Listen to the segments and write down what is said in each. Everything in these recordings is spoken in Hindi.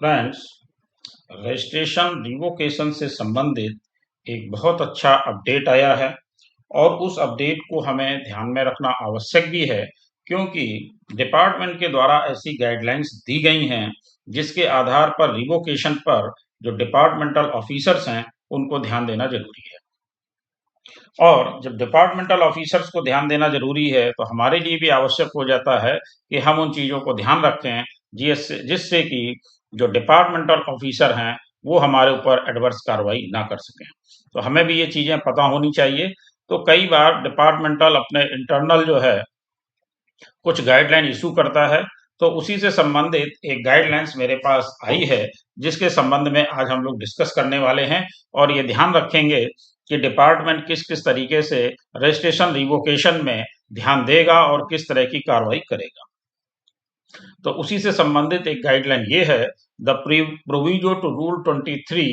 फ्रेंड्स, रजिस्ट्रेशन रिवोकेशन से संबंधित एक बहुत अच्छा अपडेट आया है और उस अपडेट को हमें ध्यान में रखना आवश्यक भी है, क्योंकि डिपार्टमेंट के द्वारा ऐसी गाइडलाइंस दी गई हैं जिसके आधार पर रिवोकेशन पर जो डिपार्टमेंटल ऑफिसर्स हैं उनको ध्यान देना जरूरी है। और जब डिपार्टमेंटल ऑफिसर्स को ध्यान देना जरूरी है तो हमारे लिए भी आवश्यक हो जाता है कि हम उन चीज़ों को ध्यान रखें जिससे कि जो डिपार्टमेंटल ऑफिसर हैं वो हमारे ऊपर एडवर्स कार्रवाई ना कर सकें। तो हमें भी ये चीज़ें पता होनी चाहिए। तो कई बार डिपार्टमेंटल अपने इंटरनल जो है कुछ गाइडलाइन इशू करता है, तो उसी से संबंधित एक गाइडलाइंस मेरे पास आई है जिसके संबंध में आज हम लोग डिस्कस करने वाले हैं और ये ध्यान रखेंगे कि डिपार्टमेंट किस किस तरीके से रजिस्ट्रेशन रिवोकेशन में ध्यान देगा और किस तरह की कार्रवाई करेगा। तो उसी से संबंधित एक गाइडलाइन ये है, the proviso to rule 23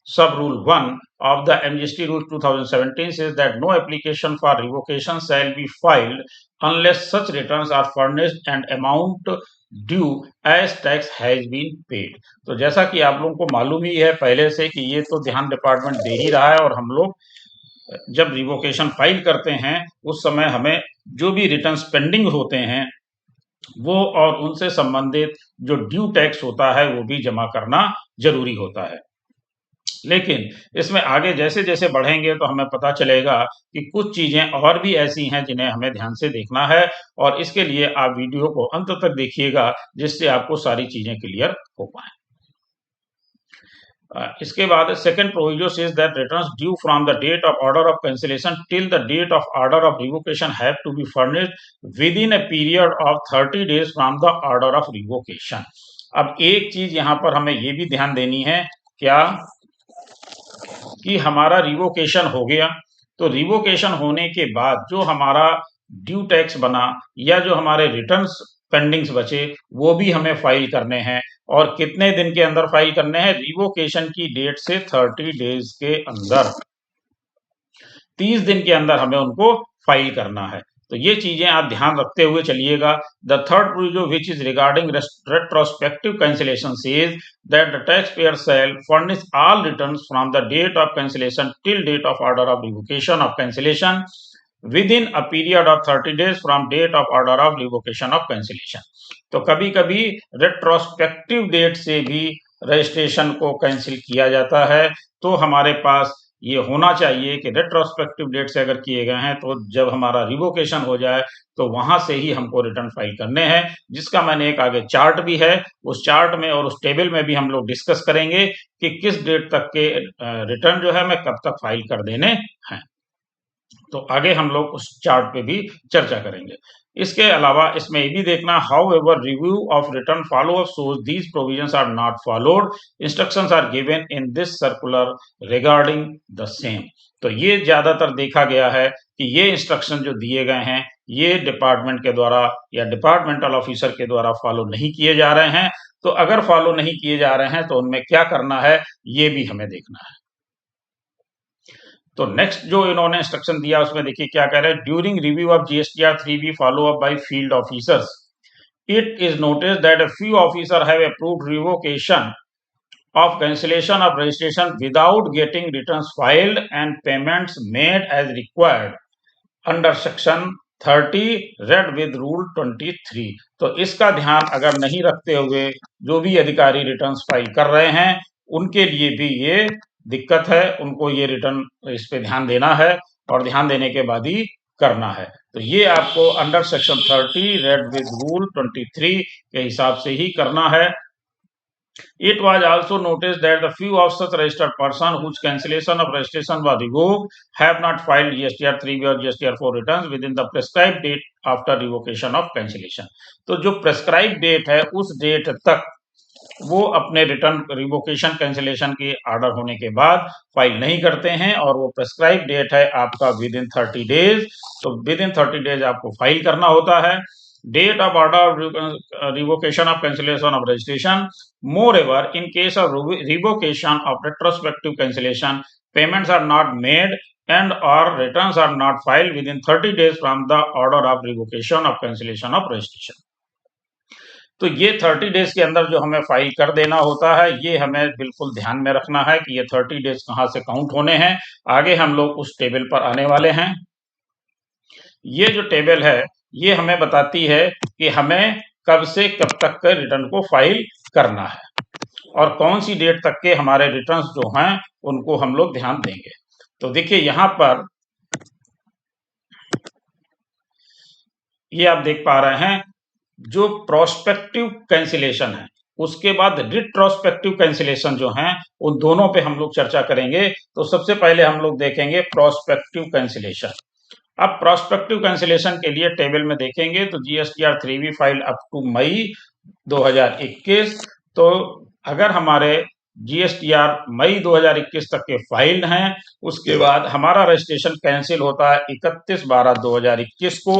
sub rule 1 of the MGST rule 2017 says that no application for revocation shall be filed unless such returns are furnished and amount due as tax has been paid। तो जैसा कि आप लोगों को मालूम ही है पहले से कि ये तो ध्यान डिपार्टमेंट दे ही रहा है और हम लोग जब रिवोकेशन फाइल करते हैं उस समय हमें जो भी रिटर्न्स पेंडिंग होते हैं वो और उनसे संबंधित जो ड्यू टैक्स होता है वो भी जमा करना जरूरी होता है। लेकिन इसमें आगे जैसे जैसे बढ़ेंगे तो हमें पता चलेगा कि कुछ चीजें और भी ऐसी हैं जिन्हें हमें ध्यान से देखना है और इसके लिए आप वीडियो को अंत तक देखिएगा जिससे आपको सारी चीजें क्लियर हो पाए। इसके बाद second proviso says that returns due from the date of order of cancellation till the date of order of revocation have to be furnished within a period of 30 days from the order of revocation. अब एक चीज यहाँ पर हमें ये भी ध्यान देनी है क्या कि हमारा रिवोकेशन हो गया, तो रिवोकेशन होने के बाद जो हमारा ड्यू टैक्स बना या जो हमारे रिटर्न्स पेंडिंग्स बचे वो भी हमें फाइल करने हैं और कितने दिन के अंदर फाइल करने हैं, रिवोकेशन की डेट से 30 डेज के अंदर 30 दिन के अंदर हमें उनको फाइल करना है। तो ये चीजें आप ध्यान रखते हुए चलिएगा। The third proviso which is regarding retrospective cancellation says that the taxpayer shall furnish all returns from the date of cancellation till date of order of revocation of cancellation within a period of 30 days from date of order of revocation of cancellation. तो कभी कभी रेट्रोस्पेक्टिव डेट से भी रजिस्ट्रेशन को कैंसिल किया जाता है, तो हमारे पास ये होना चाहिए कि रेट्रोस्पेक्टिव डेट से अगर किए गए हैं तो जब हमारा रिवोकेशन हो जाए तो वहां से ही हमको रिटर्न फाइल करने हैं, जिसका मैंने एक आगे चार्ट भी है। उस चार्ट में और उस टेबल में भी हम लोग डिस्कस करेंगे कि किस डेट तक के रिटर्न जो है मैं कब तक फाइल कर देने हैं। तो आगे हम लोग उस चार्ट पे भी चर्चा करेंगे। इसके अलावा इसमें ये भी देखना, however review of return follow up shows these provisions are not followed, instructions are given in this circular regarding the same. तो ये ज्यादातर देखा गया है कि ये इंस्ट्रक्शन जो दिए गए हैं ये डिपार्टमेंट के द्वारा या डिपार्टमेंटल ऑफिसर के द्वारा फॉलो नहीं किए जा रहे हैं। तो अगर फॉलो नहीं किए जा रहे हैं तो उनमें क्या करना है ये भी हमें देखना है। तो नेक्स्ट जो इन्होंने इंस्ट्रक्शन दिया उसमें देखिए क्या कह रहे हैं, during review of GSTR 3B follow up by field officers it is noticed that a few officers have approved revocation of cancellation of registration without getting returns filed and payments made as required under section 30 read with rule 23। तो इसका ध्यान अगर नहीं रखते हुए जो भी अधिकारी रिटर्न्स फाइल कर रहे हैं उनके लिए भी ये दिक्कत है, उनको ये रिटर्न इस पे ध्यान देना है और ध्यान देने के बाद ही करना है। तो ये आपको under section 30 read with rule 23 के हिसाब से ही करना है। It was also noticed that the few of such registered person whose cancellation of registration was revoked have not filed GSTR 3B or GSTR 4 returns within the prescribed date after revocation of cancellation। तो जो prescribed date है उस डेट तक वो अपने रिटर्न रिवोकेशन कैंसिलेशन के ऑर्डर होने के बाद फाइल नहीं करते हैं और वो प्रेस्क्राइब डेट है आपका विद इन 30 डेज। तो विद इन 30 डेज आपको फाइल करना होता है। Date of order revocation of cancellation of registration, moreover in case of revocation of retrospective cancellation payments are not made and or returns are not filed within 30 days from the order of revocation of cancellation of registration। तो ये 30 डेज के अंदर जो हमें फाइल कर देना होता है, ये हमें बिल्कुल ध्यान में रखना है कि ये 30 डेज कहाँ से काउंट होने हैं। आगे हम लोग उस टेबल पर आने वाले हैं। ये जो टेबल है, ये हमें बताती है कि हमें कब से कब तक के रिटर्न को फाइल करना है और कौन सी डेट तक के हमारे रिटर्न्स जो हैं उनको हम लोग ध्यान देंगे। तो देखिए यहाँ पर ये आप देख पा रहे हैं, जो प्रोस्पेक्टिव कैंसिलेशन है उसके बाद रिट्रोस्पेक्टिव कैंसिलेशन जो हैं उन दोनों पे हम लोग चर्चा करेंगे। तो सबसे पहले हम लोग देखेंगे प्रोस्पेक्टिव कैंसिलेशन। अब प्रोस्पेक्टिव कैंसिलेशन के लिए टेबल में देखेंगे तो GSTR 3B file up to May 2021। तो अगर हमारे जीएसटीआर मई 2021 तक के फाइल हैं, उसके बाद हमारा रजिस्ट्रेशन कैंसिल होता है 31/12/2021 को,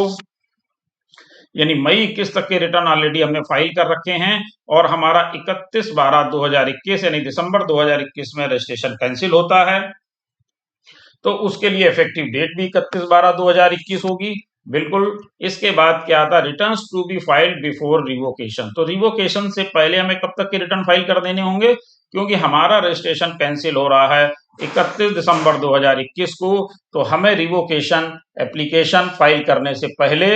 यानी मई 21 तक के रिटर्न ऑलरेडी हमने फाइल कर रखे हैं और हमारा 31/12/2021 यानी दिसंबर 2021 में रजिस्ट्रेशन कैंसिल होता है। तो उसके लिए इफेक्टिव डेट भी 31/12/2021 होगी। बिल्कुल। इसके बाद क्या आता है, returns to be filed before revocation. तो रिवोकेशन से पहले हमें कब तक के रिटर्न फाइल कर देने होंगे, क्योंकि हमारा रजिस्ट्रेशन कैंसिल हो रहा है 31 दिसंबर 2021 को। तो हमें रिवोकेशन एप्लीकेशन फाइल करने से पहले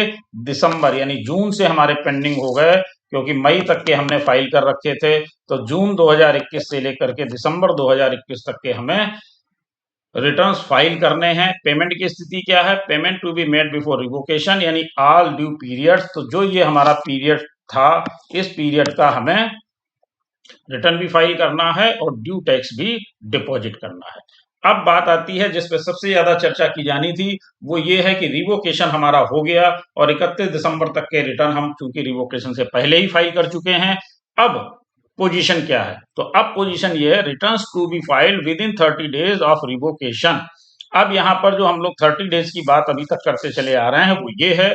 दिसंबर यानी जून से हमारे पेंडिंग हो गए, क्योंकि मई तक के हमने फाइल कर रखे थे। तो जून 2021 से लेकर के दिसंबर 2021 तक के हमें रिटर्न्स फाइल करने हैं। पेमेंट की स्थिति क्या है, payment to be made before revocation, यानी ऑल ड्यू पीरियड्स। तो जो ये हमारा पीरियड था, इस पीरियड का हमें रिटर्न भी फाइल करना है और ड्यू टैक्स भी डिपॉजिट करना है। अब बात आती है जिस पे सबसे ज्यादा चर्चा की जानी थी, वो ये है कि रिवोकेशन हमारा हो गया और 31 दिसंबर तक के रिटर्न हम चूंकि रिवोकेशन से पहले ही फाइल कर चुके हैं। अब पोजीशन क्या है, तो अब पोजीशन ये है, returns to be filed within 30 days of revocation. अब यहाँ पर जो हम लोग 30 डेज की बात अभी तक करते चले आ रहे हैं वो ये है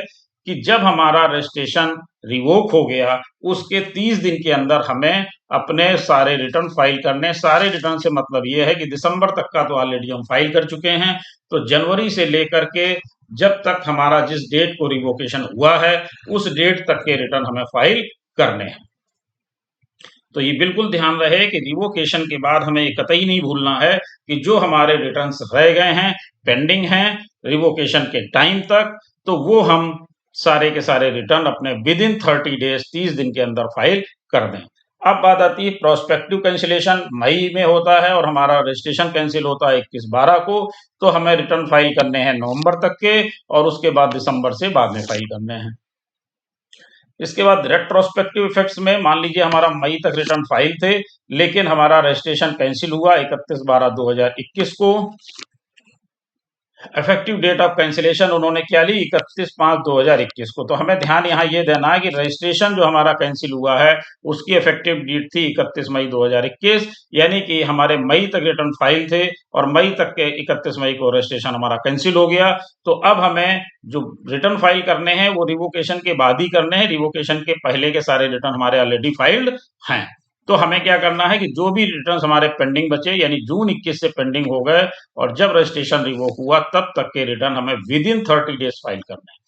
कि जब हमारा रजिस्ट्रेशन रिवोक हो गया उसके 30 दिन के अंदर हमें अपने सारे रिटर्न फाइल करने। सारे रिटर्न से मतलब ये है कि दिसंबर तक का तो ऑलरेडी हम फाइल कर चुके हैं, तो जनवरी से लेकर के जब तक हमारा जिस डेट को रिवोकेशन हुआ है उस डेट तक के रिटर्न हमें फाइल करने हैं। तो ये बिल्कुल ध्यान रहे कि रिवोकेशन के बाद हमें ये कतई नहीं भूलना है कि जो हमारे रिटर्न्स रह गए हैं, पेंडिंग हैं रिवोकेशन के टाइम तक, तो वो हम सारे के सारे रिटर्न अपने विद इन 30 डेज 30 दिन के अंदर फाइल कर दें। अब बात आती है प्रोस्पेक्टिव कैंसिलेशन मई में होता है और हमारा रजिस्ट्रेशन कैंसिल होता है 21/12 को। तो हमें रिटर्न फाइल करने हैं नवंबर तक के और उसके बाद दिसंबर से बाद में फाइल करने हैं। इसके बाद रेट्रोस्पेक्टिव इफेक्ट्स में मान लीजिए हमारा मई तक रिटर्न फाइल थे, लेकिन हमारा रजिस्ट्रेशन कैंसिल हुआ 31/12/2021 को। इफेक्टिव डेट ऑफ कैंसिलेशन उन्होंने क्या ली, 31/5/2021 को। तो हमें ध्यान यहाँ ये देना है कि रजिस्ट्रेशन जो हमारा कैंसिल हुआ है उसकी इफेक्टिव डेट थी 31 मई 2021, यानी कि हमारे मई तक रिटर्न फाइल थे और मई तक के 31 मई को रजिस्ट्रेशन हमारा कैंसिल हो गया। तो अब हमें जो रिटर्न फाइल करने हैं वो रिवोकेशन के बाद ही करने हैं, रिवोकेशन के पहले के सारे रिटर्न हमारे ऑलरेडी फाइल्ड हैं। तो हमें क्या करना है कि जो भी रिटर्न्स हमारे पेंडिंग बचे यानी जून 21 से पेंडिंग हो गए और जब रजिस्ट्रेशन रिवोक हुआ तब तक के रिटर्न हमें विद इन 30 डेज फाइल करने हैं,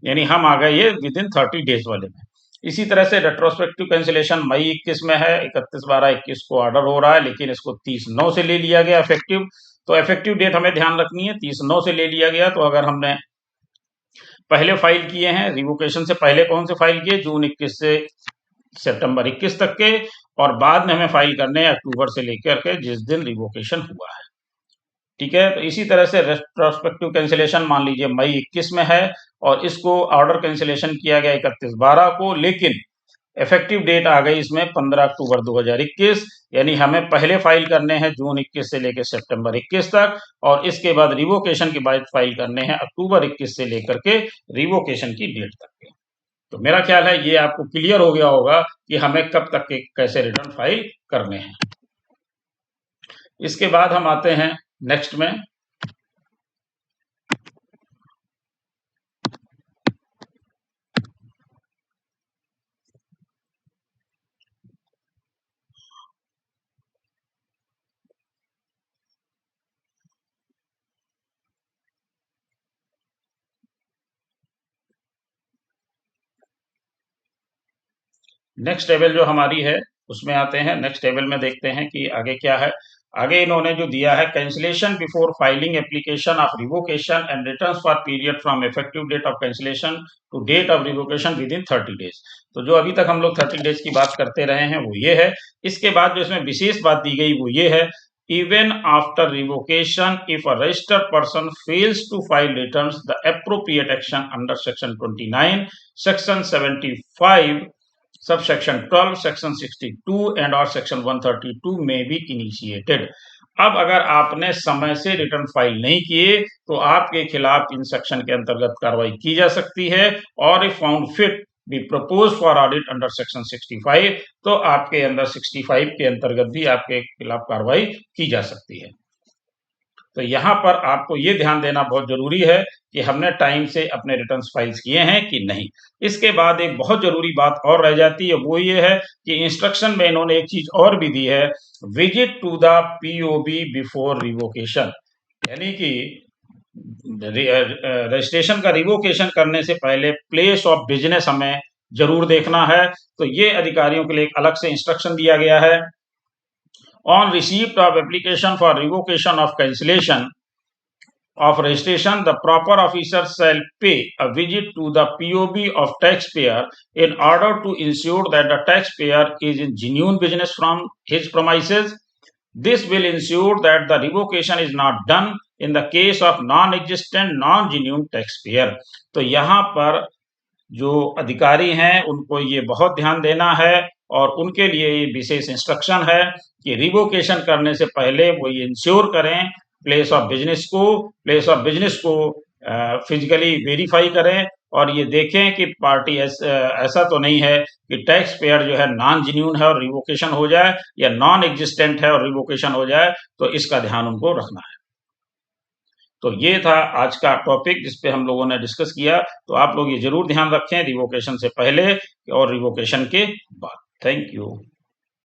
यानी हम आ गए ये विद इन 30 डेज वाले में। इसी तरह से रेट्रोस्पेक्टिव कैंसिलेशन मई 21 में है, 31/12/21 को ऑर्डर हो रहा है, लेकिन इसको 30/9 से ले लिया गया इफेक्टिव। तो इफेक्टिव डेट हमें ध्यान रखनी है, 30/9 से ले लिया गया। तो अगर हमने पहले फाइल किए हैं रिवोकेशन से पहले, कौन से फाइल किए, जून 21 से सितंबर 21 तक के, और बाद में हमें फाइल करने हैं अक्टूबर से लेकर के जिस दिन रिवोकेशन हुआ है। ठीक है, तो इसी तरह से रेट्रोस्पेक्टिव कैंसिलेशन मान लीजिए मई 21 में है और इसको ऑर्डर कैंसिलेशन किया गया 31/12 को, लेकिन इफेक्टिव डेट आ गई इसमें 15 अक्टूबर 2021, यानी हमें पहले फाइल करने हैं जून 21 से लेकर सितंबर 21 तक और इसके बाद रिवोकेशन के बाद फाइल करने हैं अक्टूबर 21 से लेकर के रिवोकेशन की डेट तक के। तो मेरा ख्याल है ये आपको क्लियर हो गया होगा कि हमें कब तक के कैसे रिटर्न फाइल करने हैं। इसके बाद हम आते हैं नेक्स्ट में, नेक्स्ट टेबल जो हमारी है उसमें आते हैं। नेक्स्ट टेबल में देखते हैं कि आगे क्या है। आगे इन्होंने जो दिया है, cancellation before filing application of revocation and returns for period from effective date of cancellation to date of revocation within 30 days. तो जो अभी तक हम लोग 30 डेज की बात करते रहे हैं वो ये है। इसके बाद जो इसमें विशेष बात दी गई वो ये है, even after revocation, if a registered person fails to file returns, the appropriate action under section 29, section 75, subsection 12, section 62 and or section 132 may be initiated. अब अगर आपने समय से रिटर्न फाइल नहीं किए तो आपके खिलाफ इन सेक्शन के अंतर्गत कार्रवाई की जा सकती है, और if found fit B propose for audit under section 65, तो आपके अंदर 65 के अंतर्गत भी आपके खिलाफ कार्रवाई की जा सकती है। तो यहाँ पर आपको ये ध्यान देना बहुत जरूरी है कि हमने टाइम से अपने रिटर्न फाइल्स किए हैं कि नहीं। इसके बाद एक बहुत जरूरी बात और रह जाती है, वो ये है कि इंस्ट्रक्शन में इन्होंने एक चीज और भी दी है, visit to the POB before revocation, यानी कि रजिस्ट्रेशन का रिवोकेशन करने से पहले प्लेस ऑफ बिजनेस हमें जरूर देखना है। तो ये अधिकारियों के लिए एक अलग से इंस्ट्रक्शन दिया गया है। On receipt of application for revocation of cancellation of registration, the proper officer shall pay a visit to the POB of taxpayer in order to ensure that the taxpayer is in genuine business from his premises. This will ensure that the revocation is not done in the case of non-existent, non-genuine taxpayer. तो यहाँ पर जो अधिकारी हैं उनको ये बहुत ध्यान देना है, और उनके लिए ये विशेष इंस्ट्रक्शन है कि रिवोकेशन करने से पहले वो ये इंश्योर करें प्लेस ऑफ बिजनेस को फिजिकली वेरीफाई करें, और ये देखें कि पार्टी ऐसा तो नहीं है कि टैक्स पेयर जो है नॉन जेन्युइन है और रिवोकेशन हो जाए, या नॉन एग्जिस्टेंट है और रिवोकेशन हो जाए। तो इसका ध्यान उनको रखना है। तो ये था आज का टॉपिक जिसपे हम लोगों ने डिस्कस किया। तो आप लोग ये जरूर ध्यान रखें रिवोकेशन से पहले और रिवोकेशन के बाद। Thank you.